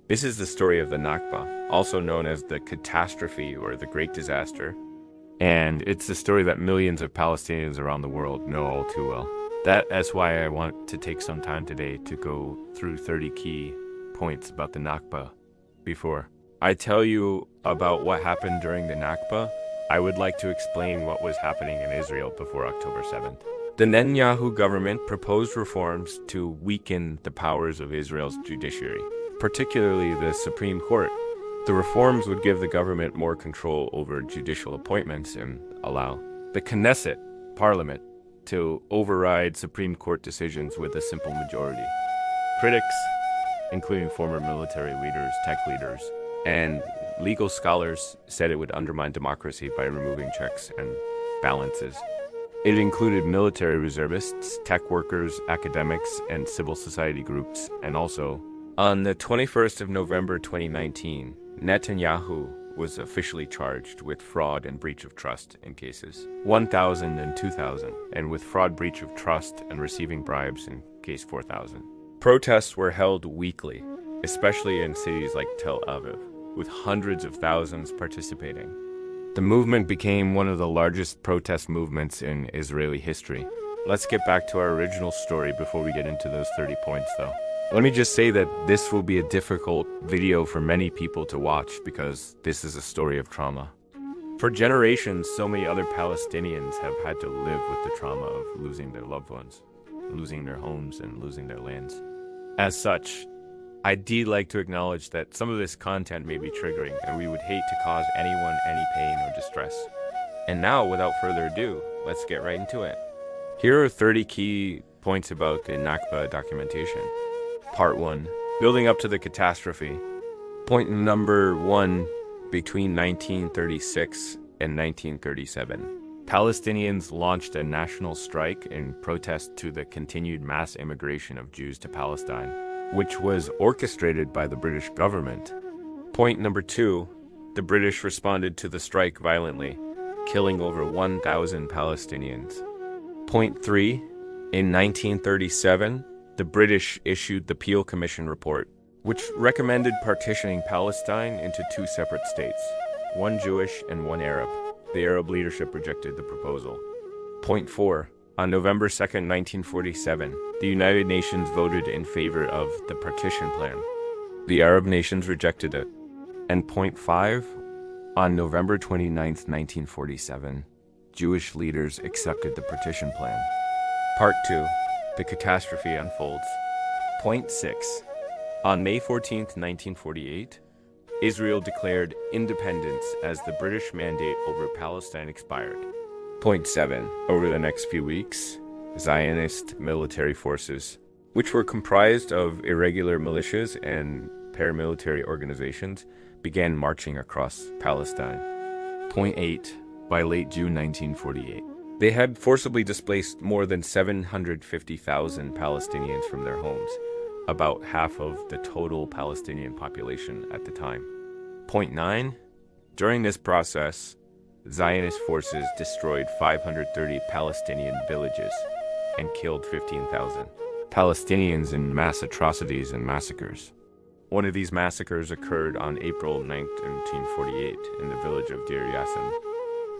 This is the story of the Nakba, also known as the catastrophe or the Great Disaster. And it's the story that millions of Palestinians around the world know all too well. That's why I want to take some time today to go through 30 key points about the Nakba. Before I tell you about what happened during the Nakba, I would like to explain what was happening in Israel before October 7th. The Netanyahu government proposed reforms to weaken the powers of Israel's judiciary, particularly the Supreme Court. The reforms would give the government more control over judicial appointments and allow the Knesset, parliament, to override Supreme Court decisions with a simple majority. Critics, including former military leaders, tech leaders, and legal scholars, said it would undermine democracy by removing checks and balances. It included military reservists, tech workers, academics, and civil society groups, and also, on the 21st of November 2019, Netanyahu was officially charged with fraud and breach of trust in cases 1,000 and 2,000, and with fraud, breach of trust, and receiving bribes in case 4,000. Protests were held weekly, especially in cities like Tel Aviv, with hundreds of thousands participating. The movement became one of the largest protest movements in Israeli history. Let's get back to our original story before we get into those 30 points, though. Let me just say that this will be a difficult video for many people to watch because this is a story of trauma. For generations, so many other Palestinians have had to live with the trauma of losing their loved ones, losing their homes, and losing their lands. As such, I'd like to acknowledge that some of this content may be triggering, and we would hate to cause anyone any pain or distress. And now, without further ado, let's get right into it. Here are 30 key points about the Nakba documentation. Part 1. Building up to the catastrophe. Point number 1. Between 1936 and 1937, Palestinians launched a national strike in protest to the continued mass immigration of Jews to Palestine, which was orchestrated by the British government. Point number 2. The British responded to the strike violently, killing over 1,000 Palestinians. Point 3. In 1937, the British issued the Peel Commission report, which recommended partitioning Palestine into 2 separate states, one Jewish and one Arab. The Arab leadership rejected the proposal. Point 4. On November 2nd, 1947, the United Nations voted in favor of the partition plan. The Arab nations rejected it. And point 5. On November 29th, 1947, Jewish leaders accepted the partition plan. Part 2. The catastrophe unfolds. Point 6. On May 14, 1948, Israel declared independence as the British mandate over Palestine expired. Point 7. Over the next few weeks, Zionist military forces, which were comprised of irregular militias and paramilitary organizations, began marching across Palestine. Point 8. By late June 1948, they had forcibly displaced more than 750,000 Palestinians from their homes, about half of the total Palestinian population at the time. Point 9. During this process, Zionist forces destroyed 530 Palestinian villages and killed 15,000 Palestinians in mass atrocities and massacres. One of these massacres occurred on April 9, 1948, in the village of Deir Yassin.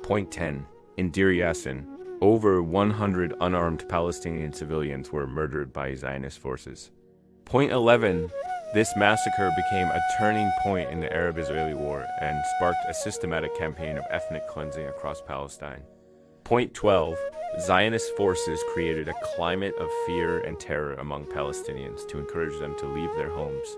Point 10. In Deir Yassin, over 100 unarmed Palestinian civilians were murdered by Zionist forces. Point 11. This massacre became a turning point in the Arab-Israeli war and sparked a systematic campaign of ethnic cleansing across Palestine. Point 12. Zionist forces created a climate of fear and terror among Palestinians to encourage them to leave their homes.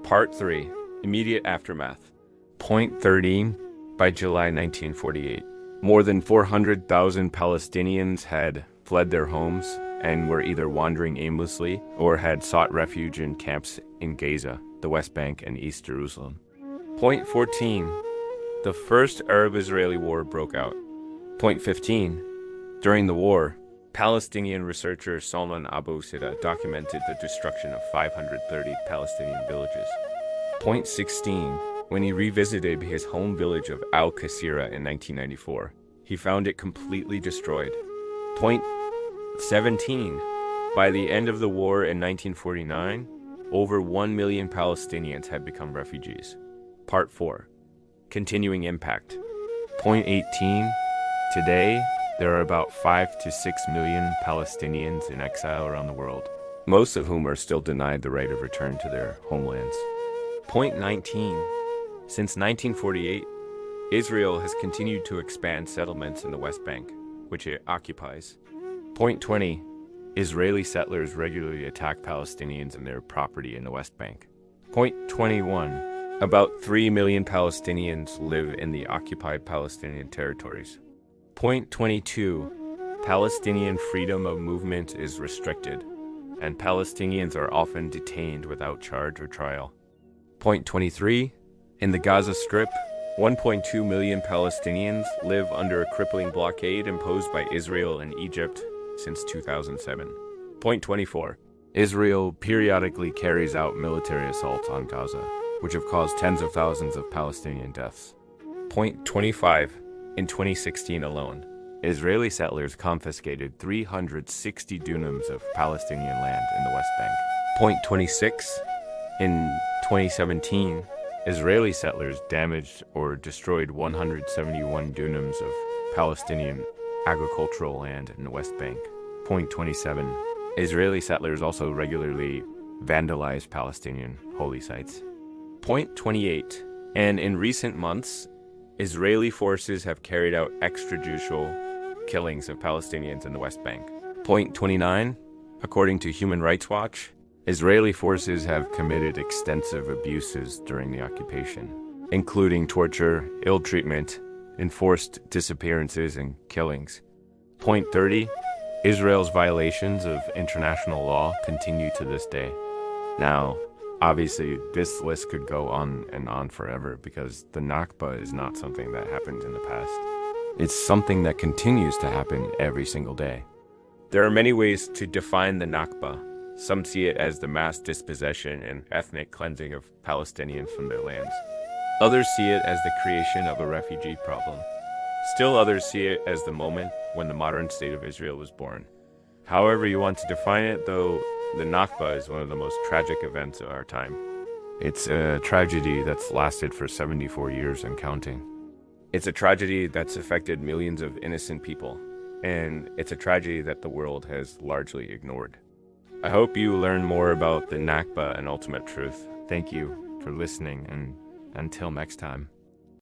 Part 3. Immediate aftermath. Point 13. By July 1948, more than 400,000 Palestinians had fled their homes and were either wandering aimlessly or had sought refuge in camps in Gaza, the West Bank, and East Jerusalem. Point 14. The First Arab-Israeli War broke out. Point 15. During the war, Palestinian researcher Salman Abu Sida documented the destruction of 530 Palestinian villages. Point 16. When he revisited his home village of Al-Qasira in 1994, he found it completely destroyed. Point 17. By the end of the war in 1949, over 1 million Palestinians had become refugees. Part 4. Continuing impact. Point 18. Today, there are about 5 to 6 million Palestinians in exile around the world, most of whom are still denied the right of return to their homelands. Point 19. Since 1948, Israel has continued to expand settlements in the West Bank, which it occupies. Point 20. Israeli settlers regularly attack Palestinians and their property in the West Bank. Point 21. About 3 million Palestinians live in the occupied Palestinian territories. Point 22. Palestinian freedom of movement is restricted, and Palestinians are often detained without charge or trial. Point 23. In the Gaza Strip, 1.2 million Palestinians live under a crippling blockade imposed by Israel and Egypt since 2007. Point 24. Israel periodically carries out military assaults on Gaza, which have caused tens of thousands of Palestinian deaths. Point 25. In 2016 alone, Israeli settlers confiscated 360 dunams of Palestinian land in the West Bank. Point 26. In 2017, Israeli settlers damaged or destroyed 171 dunams of Palestinian agricultural land in the West Bank. Point 27. Israeli settlers also regularly vandalize Palestinian holy sites. Point 28. And in recent months, Israeli forces have carried out extrajudicial killings of Palestinians in the West Bank. Point 29. According to Human Rights Watch, Israeli forces have committed extensive abuses during the occupation, including torture, ill treatment, enforced disappearances, and killings. Point 30. Israel's violations of international law continue to this day. Now, obviously, this list could go on and on forever because the Nakba is not something that happened in the past. It's something that continues to happen every single day. There are many ways to define the Nakba. Some see it as the mass dispossession and ethnic cleansing of Palestinians from their lands. Others see it as the creation of a refugee problem. Still others see it as the moment when the modern state of Israel was born. However you want to define it, though, the Nakba is one of the most tragic events of our time. It's a tragedy that's lasted for 74 years and counting. It's a tragedy that's affected millions of innocent people, and it's a tragedy that the world has largely ignored. I hope you learn more about the Nakba and ultimate truth. Thank you for listening, and until next time.